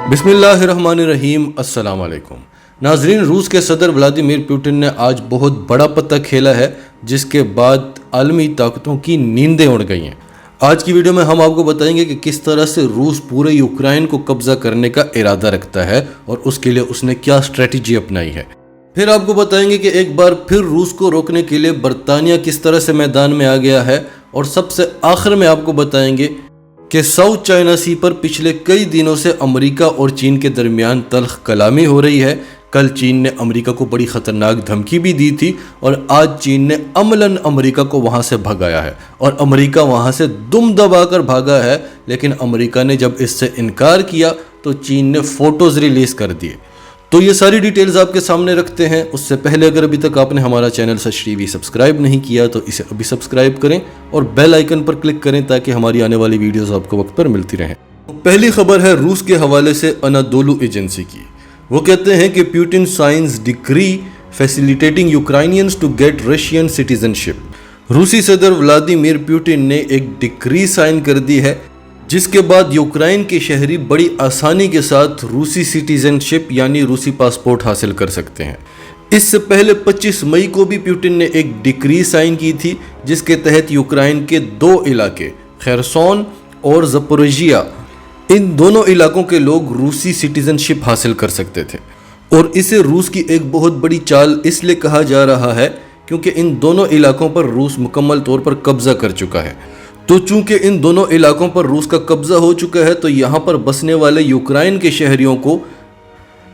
बिस्मिल्लाहिर्रहमानिर्रहीम। अस्सलाम वालेकुम नाजरीन। रूस के सदर व्लादिमीर पुतिन ने आज बहुत बड़ा पत्ता खेला है, जिसके बाद आलमी ताकतों की नींदें उड़ गई हैं। आज की वीडियो में हम आपको बताएंगे कि किस तरह से रूस पूरे यूक्रेन को कब्जा करने का इरादा रखता है और उसके लिए उसने क्या स्ट्रेटजी अपनाई है। फिर आपको बताएंगे कि एक बार फिर रूस को रोकने के लिए बरतानिया किस तरह से मैदान में आ गया है, और सबसे आखिर में आपको बताएंगे कि साउथ चाइना सी पर पिछले कई दिनों से अमेरिका और चीन के दरमियान तल्ख कलामी हो रही है। कल चीन ने अमेरिका को बड़ी ख़तरनाक धमकी भी दी थी और आज चीन ने अमलन अमेरिका को वहाँ से भगाया है और अमेरिका वहाँ से दुम दबाकर भागा है। लेकिन अमेरिका ने जब इससे इनकार किया तो चीन ने फ़ोटोज़ रिलीज़ कर दिए। तो ये सारी डिटेल्स आपके सामने रखते हैं। उससे पहले अगर अभी तक आपने हमारा चैनल सच टीवी सब्सक्राइब नहीं किया तो इसे अभी सब्सक्राइब करें और बेल आइकन पर क्लिक करें ताकि हमारी आने वाली वीडियोस आपको वक्त पर मिलती रहें। पहली खबर है रूस के हवाले से अनादोलू एजेंसी की। वो कहते हैं कि Putin signs decree facilitating Ukrainians to get Russian citizenship. रूसी सदर व्लादिमीर पुतिन ने एक डिक्री साइन कर दी है, जिसके बाद यूक्रेन के शहरी बड़ी आसानी के साथ रूसी सिटीजनशिप यानी रूसी पासपोर्ट हासिल कर सकते हैं। इससे पहले 25 मई को भी पुतिन ने एक डिक्री साइन की थी, जिसके तहत यूक्रेन के दो इलाके खेरसोन और ज़पोरिजिया, इन दोनों इलाकों के लोग रूसी सिटीजनशिप हासिल कर सकते थे। और इसे रूस की एक बहुत बड़ी चाल इसलिए कहा जा रहा है क्योंकि इन दोनों इलाकों पर रूस मुकम्मल तौर पर कब्जा कर चुका है। तो चूंकि इन दोनों इलाकों पर रूस का कब्जा हो चुका है तो यहाँ पर बसने वाले यूक्रेन के शहरियों को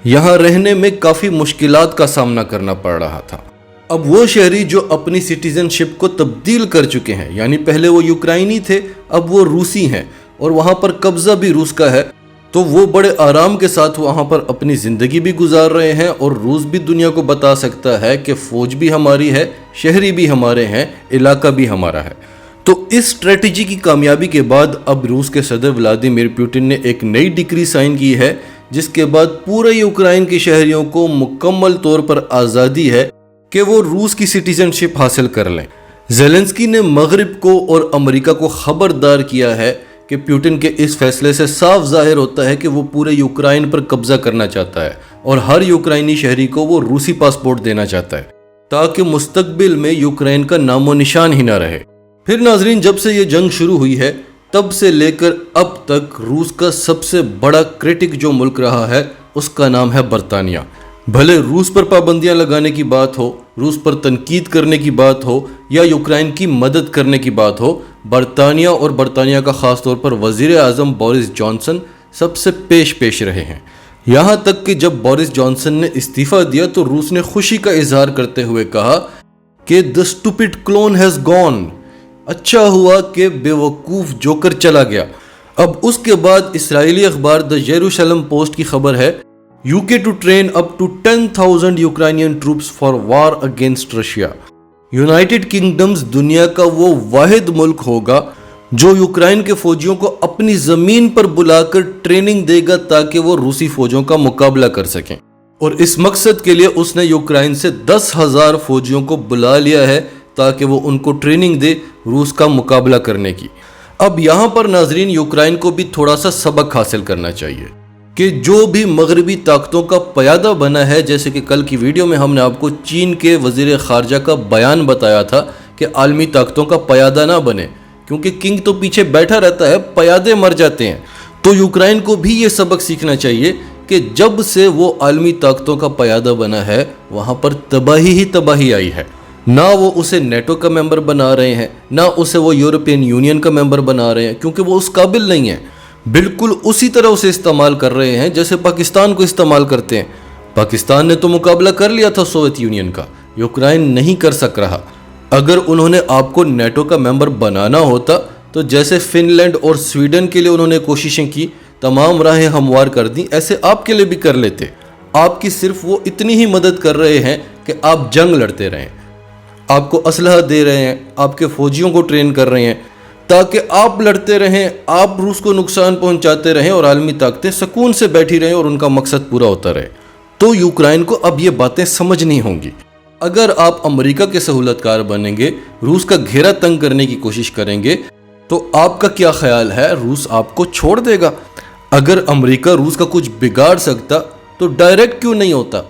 यहाँ रहने में काफ़ी मुश्किलात का सामना करना पड़ रहा था। अब वो शहरी जो अपनी सिटीजनशिप को तब्दील कर चुके हैं, यानी पहले वो यूक्रेनी थे अब वो रूसी हैं और वहाँ पर कब्जा भी रूस का है, तो वो बड़े आराम के साथ वहाँ पर अपनी ज़िंदगी भी गुजार रहे हैं और रूस भी दुनिया को बता सकता है कि फ़ौज भी हमारी है, शहरी भी हमारे हैं, इलाका भी हमारा है। तो इस स्ट्रेटजी की कामयाबी के बाद अब रूस के सदर व्लादिमीर पुतिन ने एक नई डिक्री साइन की है, जिसके बाद पूरे यूक्रेन के शहरियों को मुकम्मल तौर पर आज़ादी है कि वो रूस की सिटीजनशिप हासिल कर लें। ज़ेलेंस्की ने मगरिब को और अमेरिका को खबरदार किया है कि पुतिन के इस फैसले से साफ जाहिर होता है कि वो पूरे यूक्रेन पर कब्जा करना चाहता है और हर यूक्रेनी शहरी को वो रूसी पासपोर्ट देना चाहता है ताकि मुस्तकबिल में यूक्रेन का नामो निशान ही ना रहे। फिर नाजरीन, जब से ये जंग शुरू हुई है तब से लेकर अब तक रूस का सबसे बड़ा क्रिटिक जो मुल्क रहा है उसका नाम है बरतानिया। भले रूस पर पाबंदियां लगाने की बात हो, रूस पर तनकीद करने की बात हो या यूक्रेन की मदद करने की बात हो, बरतानिया और बरतानिया का ख़ास तौर पर वज़ीर आज़म बोरिस जॉनसन सबसे पेश रहे हैं। यहाँ तक कि जब बोरिस जॉनसन ने इस्तीफ़ा दिया तो रूस ने खुशी का इजहार करते हुए कहा कि the stupid clone has gone. अच्छा हुआ कि बेवकूफ़ जोकर चला गया। अब उसके बाद इस्राएली अखबार द जेरूशलम पोस्ट की खबर है, UK to train up to 10,000 Ukrainian troops for war against Russia. United Kingdom's दुनिया का वो वाहिद मुल्क होगा जो यूक्रेन के फौजियों को अपनी ज़मीन पर बुलाकर ट्रेनिंग देगा ताकि वो रूसी फौजों का मुकाबला कर सकें। और इस मकसद के लिए उसने यूक्रेन से 10,000 फौजियों को बुला लिया है ताकि वो उनको ट्रेनिंग दे रूस का मुकाबला करने की। अब यहाँ पर नाजरीन यूक्रेन को भी थोड़ा सा सबक हासिल करना चाहिए कि जो भी मगरबी ताकतों का पयादा बना है, जैसे कि कल की वीडियो में हमने आपको चीन के वज़ीर ख़ारजा का बयान बताया था कि आलमी ताकतों का पयादा ना बने क्योंकि किंग तो पीछे बैठा रहता है, पयादे मर जाते हैं। तो यूक्रेन को भी ये सबक सीखना चाहिए कि जब से वो आलमी ताकतों का पयादा बना है वहाँ पर तबाही ही तबाही आई है। ना वो उसे नेटो का मेंबर बना रहे हैं, ना उसे वो यूरोपियन यूनियन का मेंबर बना रहे हैं क्योंकि वो उस काबिल नहीं है। बिल्कुल उसी तरह उसे इस्तेमाल कर रहे हैं जैसे पाकिस्तान को इस्तेमाल करते हैं। पाकिस्तान ने तो मुकाबला कर लिया था सोवियत यूनियन का, यूक्रेन नहीं कर सक रहा। अगर उन्होंने आपको नेटो का मेंबर बनाना होता तो जैसे फिनलैंड और स्वीडन के लिए उन्होंने कोशिशें की, तमाम राहें हमवार कर दी, ऐसे आपके लिए भी कर लेते। आपकी सिर्फ वो इतनी ही मदद कर रहे हैं कि आप जंग लड़ते रहें, आपको असलहा दे रहे हैं, आपके फौजियों को ट्रेन कर रहे हैं ताकि आप लड़ते रहें, आप रूस को नुकसान पहुंचाते रहें और आलमी ताकतें सुकून से बैठी रहें और उनका मकसद पूरा होता रहे। तो यूक्रेन को अब ये बातें समझनी होंगी। अगर आप अमेरिका के सहूलतकार बनेंगे, रूस का घेरा तंग करने की कोशिश करेंगे, तो आपका क्या ख्याल है, रूस आपको छोड़ देगा? اگر امریکہ روس کا کچھ بگاڑ سکتا تو ڈائریکٹ کیوں نہیں ہوتا؟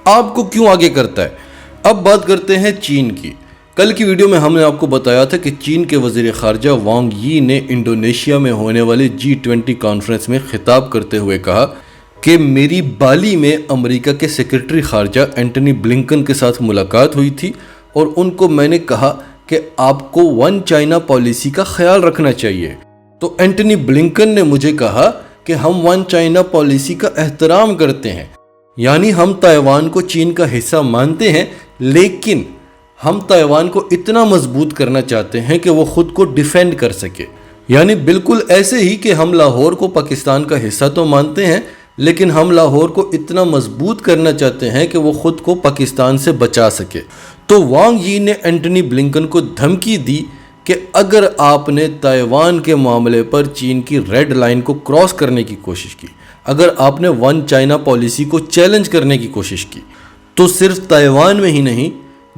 آپ کو کیوں آگے کرتا ہے؟ اب بات کرتے ہیں چین کی۔ کل کی ویڈیو میں ہم نے آپ کو بتایا تھا کہ چین کے وزیر خارجہ وانگ یی نے انڈونیشیا میں ہونے والے G20 کانفرنس میں خطاب کرتے ہوئے کہا کہ میری بالی میں امریکہ کے سیکرٹری خارجہ اینٹنی بلنکن کے ساتھ ملاقات ہوئی تھی اور ان کو میں نے کہا کہ آپ کو ون چائنا پالیسی کا خیال رکھنا چاہیے۔ تو اینٹنی بلنکن نے مجھے کہا کہ ہم ون چائنا پالیسی کا احترام کرتے ہیں، یعنی ہم تائیوان کو چین کا حصہ مانتے ہیں، لیکن ہم تائیوان کو اتنا مضبوط کرنا چاہتے ہیں کہ وہ خود کو ڈیفینڈ کر سکے۔ یعنی بالکل ایسے ہی کہ ہم لاہور کو پاکستان کا حصہ تو مانتے ہیں، لیکن ہم لاہور کو اتنا مضبوط کرنا چاہتے ہیں کہ وہ خود کو پاکستان سے بچا سکے۔ تو وانگ یی نے اینٹنی بلنکن کو دھمکی دی کہ اگر آپ نے تائیوان کے معاملے پر چین کی ریڈ لائن کو کراس کرنے کی کوشش کی، اگر آپ نے ون چائنا پالیسی کو چیلنج کرنے کی کوشش کی، تو صرف تائیوان میں ہی نہیں،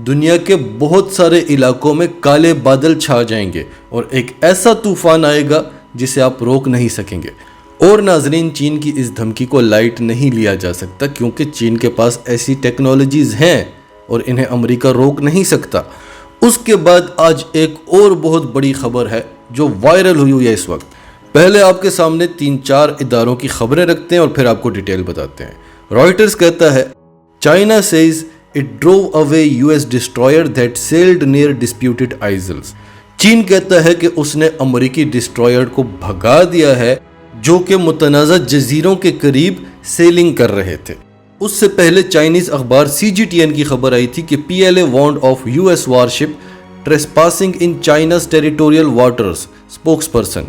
دنیا کے بہت سارے علاقوں میں کالے بادل چھا جائیں گے اور ایک ایسا طوفان آئے گا جسے آپ روک نہیں سکیں گے۔ اور ناظرین، چین کی اس دھمکی کو لائٹ نہیں لیا جا سکتا، کیونکہ چین کے پاس ایسی ٹیکنالوجیز ہیں اور انہیں امریکہ روک نہیں سکتا۔ اس کے بعد آج ایک اور بہت بڑی خبر ہے جو وائرل ہوئی ہے اس وقت۔ پہلے آپ کے سامنے 3-4 اداروں کی خبریں رکھتے ہیں اور پھر آپ کو ڈیٹیل بتاتے ہیں۔ رائٹرز کہتا ہے China says it drove away US destroyer that sailed near disputed isles۔ چین کہتا ہے کہ اس نے امریکی ڈسٹرائر کو بھگا دیا ہے جو کہ متنازع جزیروں کے قریب سیلنگ کر رہے تھے۔ اس سے پہلے چائنیز اخبار CGTN کی خبر آئی تھی کہ PLA warned of US warship trespassing in China's territorial waters۔ Spokes person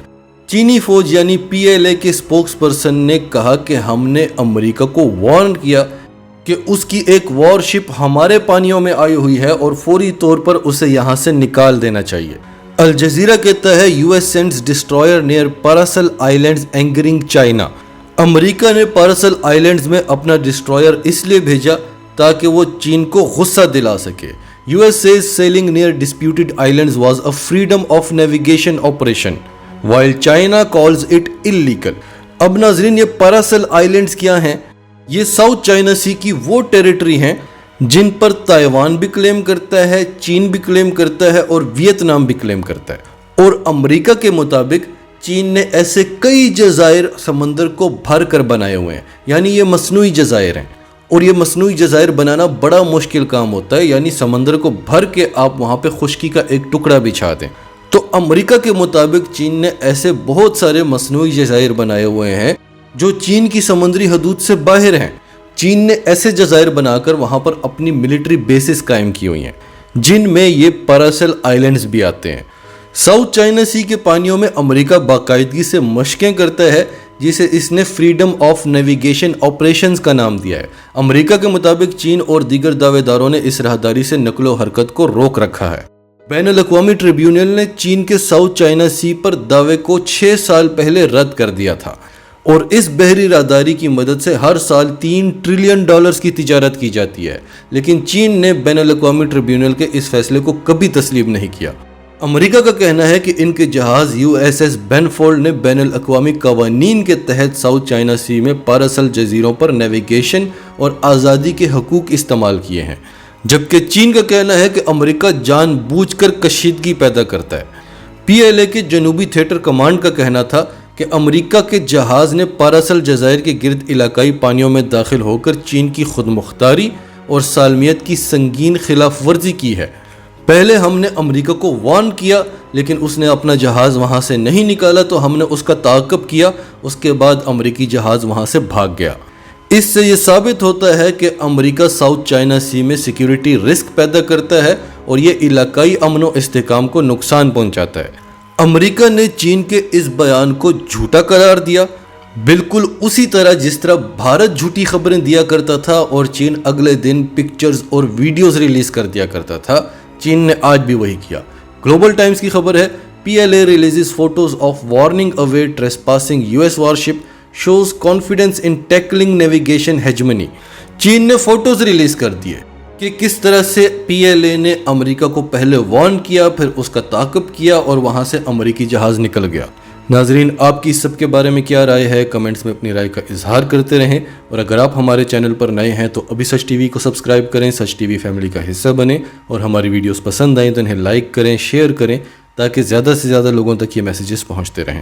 چینی فوج یعنی PLA کے اسپوکس پرسن نے کہا کہ ہم نے امریکہ کو وارن کیا کہ اس کی ایک وارشپ ہمارے پانیوں میں آئی ہوئی ہے اور فوری طور پر اسے یہاں سے نکال دینا چاہیے۔ الجزیرہ کہتا ہے US sends destroyer near Paracel Islands angering China۔ امریکہ نے پارسل آئلینڈز میں اپنا ڈسٹرائر اس لیے بھیجا تاکہ وہ چین کو غصہ دلا سکے۔ US says sailing near disputed islands was a freedom of navigation operation while China calls it illegal۔ اب ناظرین، یہ پارسل آئلینڈز کیا ہیں؟ یہ ساؤتھ چائنا سی کی وہ ٹیریٹری ہیں جن پر تائیوان بھی کلیم کرتا ہے، چین بھی کلیم کرتا ہے اور ویتنام بھی کلیم کرتا ہے۔ اور امریکہ کے مطابق چین نے ایسے کئی جزائر سمندر کو بھر کر بنائے ہوئے ہیں، یعنی یہ مصنوعی جزائر ہیں، اور یہ مصنوعی جزائر بنانا بڑا مشکل کام ہوتا ہے، یعنی سمندر کو بھر کے آپ وہاں پہ خشکی کا ایک ٹکڑا بچھا دیں۔ تو امریکہ کے مطابق چین نے ایسے بہت سارے مصنوعی جزائر بنائے ہوئے ہیں جو چین کی سمندری حدود سے باہر ہیں۔ چین نے ایسے جزائر بنا کر وہاں پر اپنی ملٹری بیسز قائم کی ہوئی ہیں، جن میں یہ پارسل آئلینڈز بھی آتے ہیں۔ ساؤتھ چائنا سی کے پانیوں میں امریکہ باقاعدگی سے مشقیں کرتا ہے، جسے اس نے فریڈم آف نیویگیشن آپریشنز کا نام دیا ہے۔ امریکہ کے مطابق چین اور دیگر دعوے داروں نے اس راہداری سے نقل و حرکت کو روک رکھا ہے۔ بین الاقوامی ٹریبیونل نے چین کے ساؤتھ چائنا سی پر دعوے کو 6 سال پہلے رد کر دیا تھا، اور اس بحری راہداری کی مدد سے ہر سال $3 ٹریلین کی تجارت کی جاتی ہے، لیکن چین نے بین الاقوامی ٹریبیونل کے اس فیصلے کو کبھی تسلیم نہیں کیا۔ امریکہ کا کہنا ہے کہ ان کے جہاز USS بینفورڈ نے بین الاقوامی قوانین کے تحت ساؤتھ چائنا سی میں پارسل جزیروں پر نیویگیشن اور آزادی کے حقوق استعمال کیے ہیں، جبکہ چین کا کہنا ہے کہ امریکہ جان بوجھ کر کشیدگی پیدا کرتا ہے۔ PLA کے جنوبی تھیٹر کمانڈ کا کہنا تھا کہ امریکہ کے جہاز نے پارسل جزائر کے گرد علاقائی پانیوں میں داخل ہو کر چین کی خود مختاری اور سالمیت کی سنگین خلاف ورزی کی ہے۔ پہلے ہم نے امریکہ کو وارن کیا، لیکن اس نے اپنا جہاز وہاں سے نہیں نکالا تو ہم نے اس کا تعاقب کیا، اس کے بعد امریکی جہاز وہاں سے بھاگ گیا۔ اس سے یہ ثابت ہوتا ہے کہ امریکہ ساؤتھ چائنا سی میں سیکیورٹی رسک پیدا کرتا ہے اور یہ علاقائی امن و استحکام کو نقصان پہنچاتا ہے۔ امریکہ نے چین کے اس بیان کو جھوٹا قرار دیا، بالکل اسی طرح جس طرح بھارت جھوٹی خبریں دیا کرتا تھا اور چین اگلے دن پکچرز اور ویڈیوز ریلیز کر دیا کرتا تھا۔ چین نے آج بھی وہی کیا۔ گلوبل ٹائمز کی خبر ہے PLA releases photos of warning away trespassing US warship shows confidence in tackling navigation hegemony. China نے فوٹوز ریلیز کر دیے کہ کس طرح سے PLA نے امریکہ کو پہلے وارن کیا، پھر اس کا تعاقب کیا اور وہاں سے امریکی جہاز نکل گیا۔ ناظرین آپ کی سب کے بارے میں کیا رائے ہے؟ کمنٹس میں اپنی رائے کا اظہار کرتے رہیں، اور اگر آپ ہمارے چینل پر نئے ہیں تو ابھی سچ ٹی وی کو سبسکرائب کریں، سچ ٹی وی فیملی کا حصہ بنیں، اور ہماری ویڈیوز پسند آئیں تو انہیں لائک کریں، شیئر کریں، تاکہ زیادہ سے زیادہ لوگوں تک یہ میسیجز پہنچتے رہیں۔